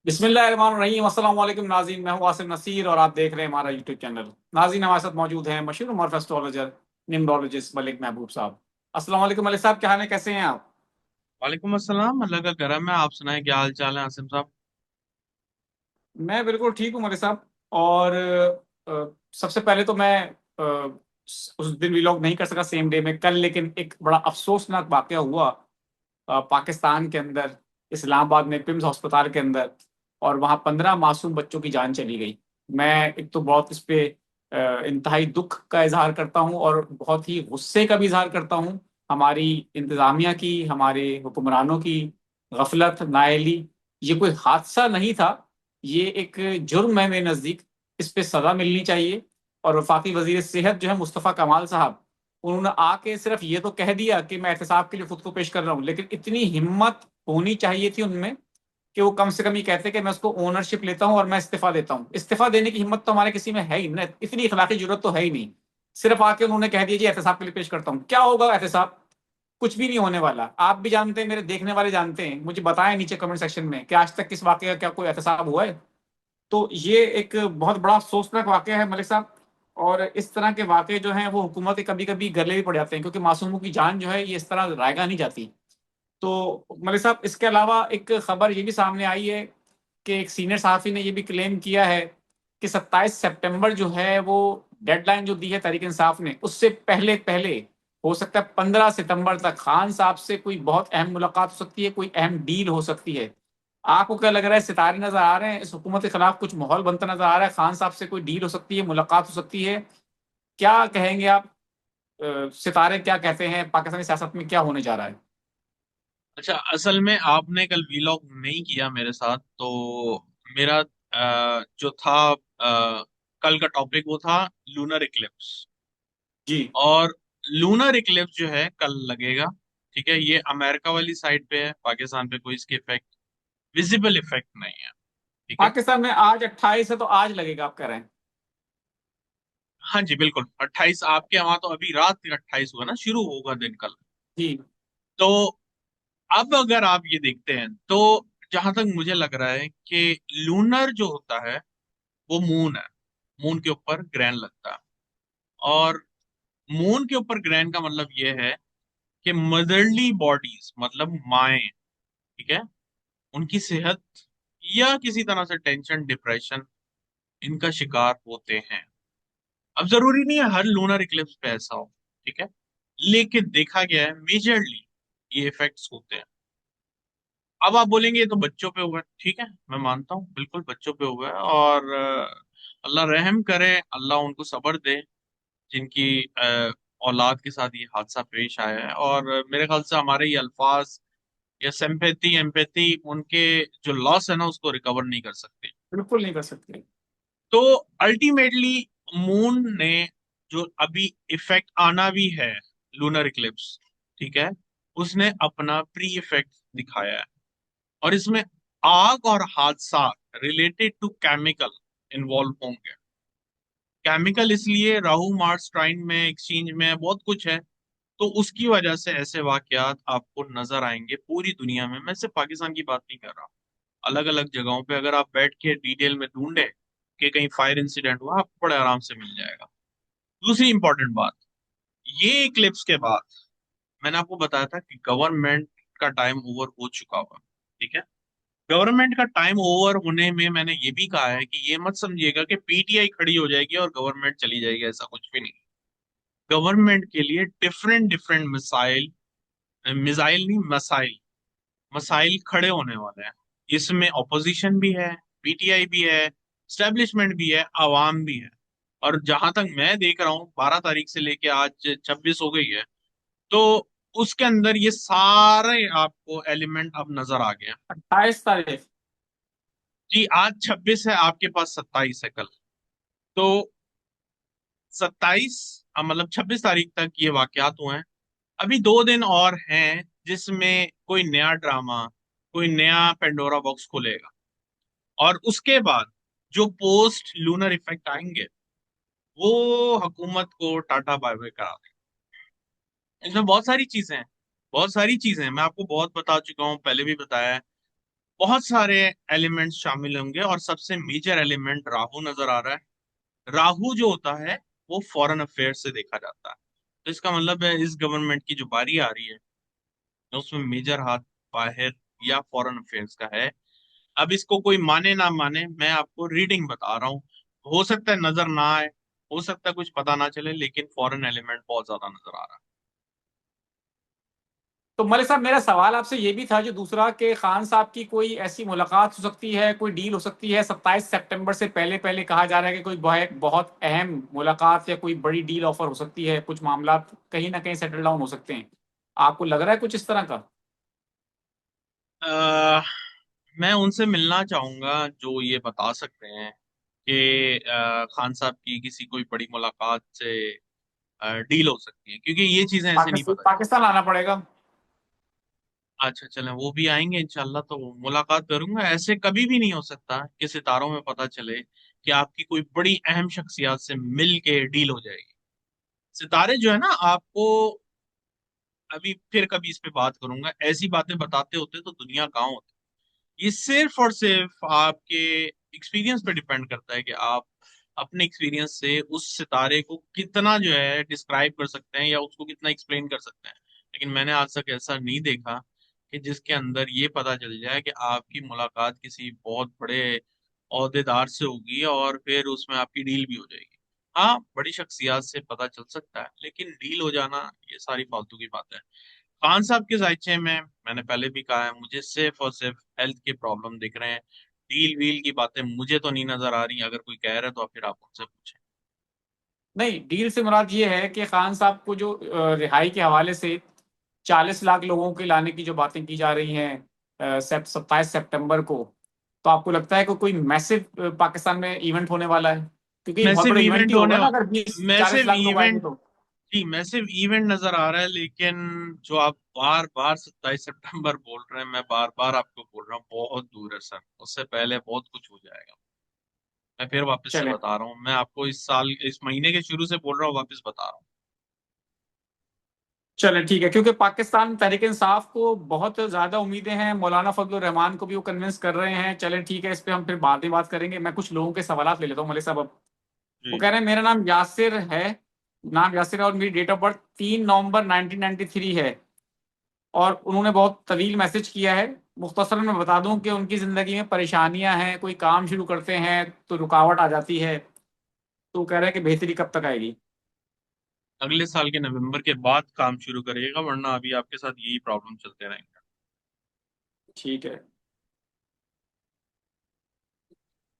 बिस्मिल्लाहिर्रहमानिर्रहीम। अस्सलाम वालेकुम नाज़रीन, मैं हूं आसिम नसीर और आप देख रहे हैं हमारा यूट्यूब चैनल। नाज़रीन, हमारे साथ मौजूद हैं मशहूर मॉर्फ एस्ट्रोलॉजर निम्रोलॉजिस्ट मलिक महबूब साहब। अस्सलाम वालेकुम मलिक साहब, क्या हाल है, कैसे हैं आप? वालेकुम अस्सलाम। अल्लाह का करम है। आप सुनाएं, क्या हाल चाल है आसिम साहब? मैं बिल्कुल ठीक हूं मलिक साहब। और सबसे पहले तो मैं उस दिन व्लॉग नहीं कर सका सेम डे में कल, लेकिन एक बड़ा अफसोसनाक वाकया हुआ पाकिस्तान के अंदर, इस्लामाबाद में पिम्स अस्पताल के अंदर। और वहां 15 मासूम बच्चों की जान चली गई। मैं एक तो बहुत इस पे इंतहाई दुख का इजहार करता हूं और बहुत ही गुस्से का भी इजहार करता हूं। हमारी इंतजामिया की, हमारे हुक्मरानों की गफलत, नाअहली। ये कोई हादसा नहीं था, ये एक जुर्म है मेरे नज़दीक। इस पे सजा मिलनी चाहिए। और वफाकी वजीर सेहत जो है मुस्तफ़ा कमाल साहब, उन्होंने आके सिर्फ ये तो कह दिया कि मैं एहतसाब के लिए खुद को पेश कर रहा हूँ, लेकिन इतनी हिम्मत होनी चाहिए थी उनमें कि वो कम से कम ये कहते कि मैं उसको ओनरशिप लेता हूँ और मैं इस्तीफा देता हूँ। इस्तीफा देने की हिम्मत तो हमारे किसी में है ही नहीं, इतनी इखलाकी जरूरत तो है ही नहीं। सिर्फ आके उन्होंने कह दिया जी एहतसाब के लिए पेश करता हूँ। क्या होगा एहतसाब? कुछ भी नहीं होने वाला। आप भी जानते हैं, मेरे देखने वाले जानते हैं, मुझे बताएं नीचे कमेंट सेक्शन में कि आज तक किस वाकये का क्या कोई एहतसाब हुआ है। तो ये एक बहुत बड़ा अफसोसनाक वाकया है मलिक साहब। और इस तरह के वाकये जो हैं वो हुकूमत के कभी कभी गले भी पड़ जाते हैं, क्योंकि मासूमों की जान जो है ये इस तरह रायगा नहीं जाती। तो मलिक साहब, इसके अलावा एक खबर ये भी सामने आई है कि एक सीनियर सहाफ़ी ने ये भी क्लेम किया है कि 27 सितंबर जो है वो डेडलाइन जो दी है तहरीक इंसाफ ने, उससे पहले पहले हो सकता है 15 सितंबर तक खान साहब से कोई बहुत अहम मुलाकात हो सकती है, कोई अहम डील हो सकती है। आपको क्या लग रहा है, सितारे नजर आ रहे हैं, इस हुकूमत के खिलाफ कुछ माहौल बनता नजर आ रहा है, खान साहब से कोई डील हो सकती है, मुलाकात हो सकती है? क्या कहेंगे आप? सितारे क्या कहते हैं, पाकिस्तानी सियासत में क्या होने जा रहा है? अच्छा, असल में आपने कल वीलॉग नहीं किया मेरे साथ, तो मेरा जो था कल का टॉपिक वो था लूनर इक्लिप्स। जी। और लूनर इक्लिप्स जो है कल लगेगा। ठीक है, ये अमेरिका वाली साइड पे है, पाकिस्तान पे कोई इसके इफेक्ट, विजिबल इफेक्ट नहीं है। ठीक है। पाकिस्तान में आज 28 है तो आज लगेगा, आप कह रहे हैं? हाँ जी, बिल्कुल 28। आपके वहां तो अभी रात 28 हुआ ना, शुरू होगा दिन कल। जी। तो अब अगर आप ये देखते हैं तो जहां तक मुझे लग रहा है कि लूनर जो होता है वो मून है। मून के ऊपर ग्रहण लगता है। और मून के ऊपर ग्रहण का मतलब ये है कि मदरली बॉडीज, मतलब माएँ, ठीक है, उनकी सेहत या किसी तरह से टेंशन, डिप्रेशन, इनका शिकार होते हैं। अब जरूरी नहीं है हर लूनर इक्लिप्स पे ऐसा हो, ठीक है, लेकिन देखा गया है मेजरली ये इफेक्ट्स होते हैं। अब आप बोलेंगे ये तो बच्चों पे हुआ है, ठीक है, मैं मानता हूँ बिल्कुल बच्चों पे हुआ है। और अल्लाह रहम करे, अल्लाह उनको सब्र दे जिनकी औलाद के साथ ये हादसा पेश आया है। और मेरे ख्याल से हमारे ये अल्फाज या सिंपैथी एम्पैथी उनके जो लॉस है ना उसको रिकवर नहीं कर सकते। बिल्कुल नहीं कर सकते। तो अल्टीमेटली मून ने जो अभी इफेक्ट आना भी है, लूनर इक्लिप्स, ठीक है, उसने अपना प्री इफेक्ट दिखाया है। और इसमें आग और हादसा रिलेटेड टू केमिकल इन्वॉल्व होंगे। केमिकल इसलिए राहु मार्स ट्राइन में एक्सचेंज में बहुत कुछ है। तो उसकी वजह से ऐसे वाकयात आपको नजर आएंगे पूरी दुनिया में। मैं सिर्फ पाकिस्तान की बात नहीं कर रहा, अलग अलग जगहों पे अगर आप बैठ के डिटेल में ढूंढे कि कहीं फायर इंसिडेंट हुआ, आपको बड़े आराम से मिल जाएगा। दूसरी इंपॉर्टेंट बात, ये क्लिप्स के बाद मैंने आपको बताया था कि गवर्नमेंट का टाइम ओवर हो चुका हुआ। ठीक है, गवर्नमेंट का टाइम ओवर होने में मैंने ये भी कहा है कि ये मत समझिएगा कि पीटीआई खड़ी हो जाएगी और गवर्नमेंट चली जाएगी, ऐसा कुछ भी नहीं। गवर्नमेंट के लिए डिफरेंट डिफरेंट मिसाइल, मिसाइल नहीं मसाइल, मसाइल खड़े होने वाले हैं। इसमें ऑपोजिशन भी है, पीटीआई भी है, स्टैब्लिशमेंट भी है, आवाम भी है। और जहां तक मैं देख रहा हूँ 12 तारीख से लेके आज 26 हो गई है, तो उसके अंदर ये सारे आपको एलिमेंट अब नजर आ गए हैं। 28 तारीख? जी, आज 26 है, आपके पास 27 है कल। तो 27 मतलब 26 तारीख तक ये वाकयात हुए हैं। अभी 2 दिन और हैं जिसमें कोई नया ड्रामा, कोई नया पेंडोरा बॉक्स खुलेगा। और उसके बाद जो पोस्ट लूनर इफेक्ट आएंगे वो हुकूमत को टाटा बाय बाय करा देंगे। इसमें बहुत सारी चीजें हैं, बहुत सारी चीजें हैं, मैं आपको बहुत बता चुका हूँ, पहले भी बताया है। बहुत सारे एलिमेंट्स शामिल होंगे और सबसे मेजर एलिमेंट राहु नजर आ रहा है। राहु जो होता है वो फॉरेन अफेयर से देखा जाता है। तो इसका मतलब है इस गवर्नमेंट की जो बारी आ रही है उसमें मेजर हाथ बाहर या फॉरेन अफेयर्स का है। अब इसको कोई माने ना माने, मैं आपको रीडिंग बता रहा हूँ। हो सकता है नजर ना आए, हो सकता है कुछ पता ना चले, लेकिन फॉरेन एलिमेंट बहुत ज्यादा नजर आ रहा तो मलिक साहब, मेरा सवाल आपसे ये भी था जो दूसरा, कि खान साहब की कोई ऐसी मुलाकात हो सकती है, कोई डील हो सकती है 27 सितंबर से पहले पहले, कहा जा रहा है कि कोई बहुत बहुत अहम मुलाकात या कोई बड़ी डील ऑफर हो सकती है, कुछ मामला कहीं ना कहीं सेटल डाउन हो सकते हैं। आपको लग रहा है कुछ इस तरह का? है। मैं उनसे मिलना चाहूंगा जो ये बता सकते हैं कि खान साहब की किसी कोई बड़ी मुलाकात से डील हो सकती है, क्योंकि ये चीजें ऐसे नहीं पाकिस्तान पता चलती। पाकिस्तान आना पड़ेगा। अच्छा चलें, वो भी आएंगे इंशाल्लाह, तो मुलाकात करूंगा। ऐसे कभी भी नहीं हो सकता कि सितारों में पता चले कि आपकी कोई बड़ी अहम शख्सियत से मिल के डील हो जाएगी। सितारे जो है ना, आपको अभी फिर कभी इस पे बात करूंगा, ऐसी बातें बताते होते तो दुनिया कहाँ होती। ये सिर्फ और सिर्फ आपके एक्सपीरियंस पे डिपेंड करता है कि आप अपने एक्सपीरियंस से उस सितारे को कितना जो है डिस्क्राइब कर सकते हैं या उसको कितना एक्सप्लेन कर सकते हैं। लेकिन मैंने आज तक ऐसा नहीं देखा कि जिसके अंदर ये पता चल जाए कि आपकी मुलाकात किसी बहुत बड़े ओहदेदार से होगी और फिर उसमें आपकी डील भी हो जाएगी। हाँ, बड़ी शख्सियत से पता चल सकता है, लेकिन डील हो जाना ये सारी फालतू की बात है। खान साहब के जायचे में मैंने पहले भी कहा है, मुझे सिर्फ और सिर्फ हेल्थ के प्रॉब्लम दिख रहे हैं। डील वील की बातें मुझे तो नहीं नजर आ रही। अगर कोई कह रहा है तो फिर आप उनसे पूछें। नहीं, डील से मुराद ये है कि खान साहब को जो रिहाई के हवाले से 40 लाख लोगों के लाने की जो बातें की जा रही हैं 27 सितंबर को, तो आपको लगता है कि कोई मैसिव पाकिस्तान में इवेंट होने वाला है? क्योंकि ये बहुत मैसिव बड़ा इवेंट इवेंट ही होगा होने ना अगर 20-40 मैसिव लाख लोग आएंगे इवेंट तो। जी, मैसिव इवेंट नजर आ रहा है, लेकिन जो आप बार बार 27 सितंबर बोल रहे हैं, मैं बार बार आपको बोल रहा हूँ बहुत दूर है सर। उससे पहले बहुत कुछ हो जाएगा। मैं फिर वापस से चलें। बता रहा हूँ, मैं आपको इस साल इस महीने के शुरू से बोल रहा हूँ, वापस बता रहा हूँ। चलें, ठीक है, क्योंकि पाकिस्तान तहरीक इंसाफ को बहुत ज्यादा उम्मीदें हैं, मौलाना फजल रहमान को भी वो कन्विंस कर रहे हैं। चलें, ठीक है, इस पे हम फिर बाद में बात करेंगे। मैं कुछ लोगों के सवाल ले लेता हूँ मलिक साहब अब। वो जी। कह रहे हैं मेरा नाम यासिर है, नाम यासिर है, और मेरी डेट ऑफ बर्थ 3 नवंबर 1993 है। और उन्होंने बहुत तवील मैसेज किया है। मुख्तसरन मैं बता दूं कि उनकी ज़िंदगी में परेशानियां हैं, कोई काम शुरू करते हैं तो रुकावट आ जाती है। तो वो कह रहे हैं कि बेहतरी कब तक आएगी? अगले साल के नवंबर के बाद काम शुरू करिएगा, वरना अभी आपके साथ यही प्रॉब्लम चलते रहेंगे। ठीक है।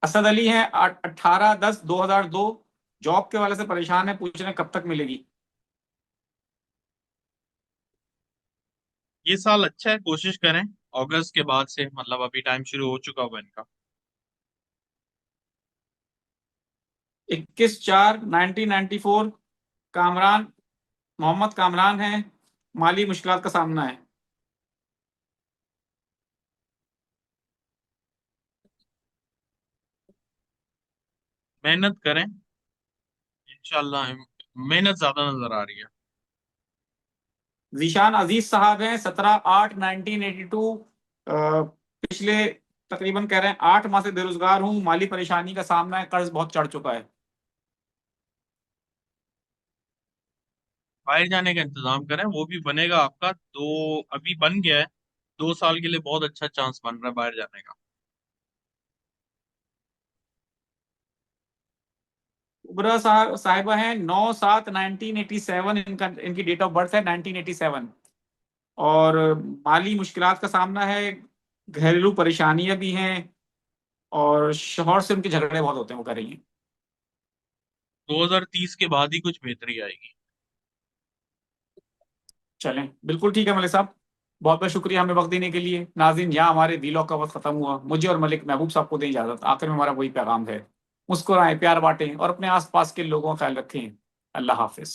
असद अली हैं, 18/10/2002, जॉब के वाले से परेशान है, पूछ रहे हैं कब तक मिलेगी? ये साल अच्छा है, कोशिश करें अगस्त के बाद से, मतलब अभी टाइम शुरू हो चुका हुआ इनका। 21/4/1994, कामरान, मोहम्मद कामरान है, माली मुश्किलात का सामना है। मेहनत करें, इंशाल्लाह। मेहनत ज्यादा नजर आ रही है। जीशान अजीज साहब हैं, 17/8/1982, पिछले तकरीबन कह रहे हैं 8 माह से बेरोजगार हूँ, माली परेशानी का सामना है, कर्ज बहुत चढ़ चुका है। बाहर जाने का इंतजाम करें, वो भी बनेगा आपका। दो अभी बन गया है, 2 साल के लिए बहुत अच्छा चांस बन रहा है बाहर जाने का। उबरा साहिबा हैं, 9/7/1987, इनका इनकी डेट ऑफ बर्थ है, 1987। और माली मुश्किलात का सामना है, घरेलू परेशानियां भी हैं, और शोहर से उनके झगड़े बहुत होते हैं, वो कर रही हैं। 2030 के बाद ही कुछ बेहतरी आएगी। चलें, बिल्कुल ठीक है मलिक साहब। बहुत बहुत शुक्रिया हमें वक्त देने के लिए। नाज़रीन, यहाँ हमारे वीलॉग का वक्त खत्म हुआ। मुझे और मलिक महबूब साहब को दें इजाजत। आखिर में हमारा वही पैगाम है, मुस्कुराएं, प्यार बांटें और अपने आसपास के लोगों का ख्याल रखें। अल्लाह हाफिज।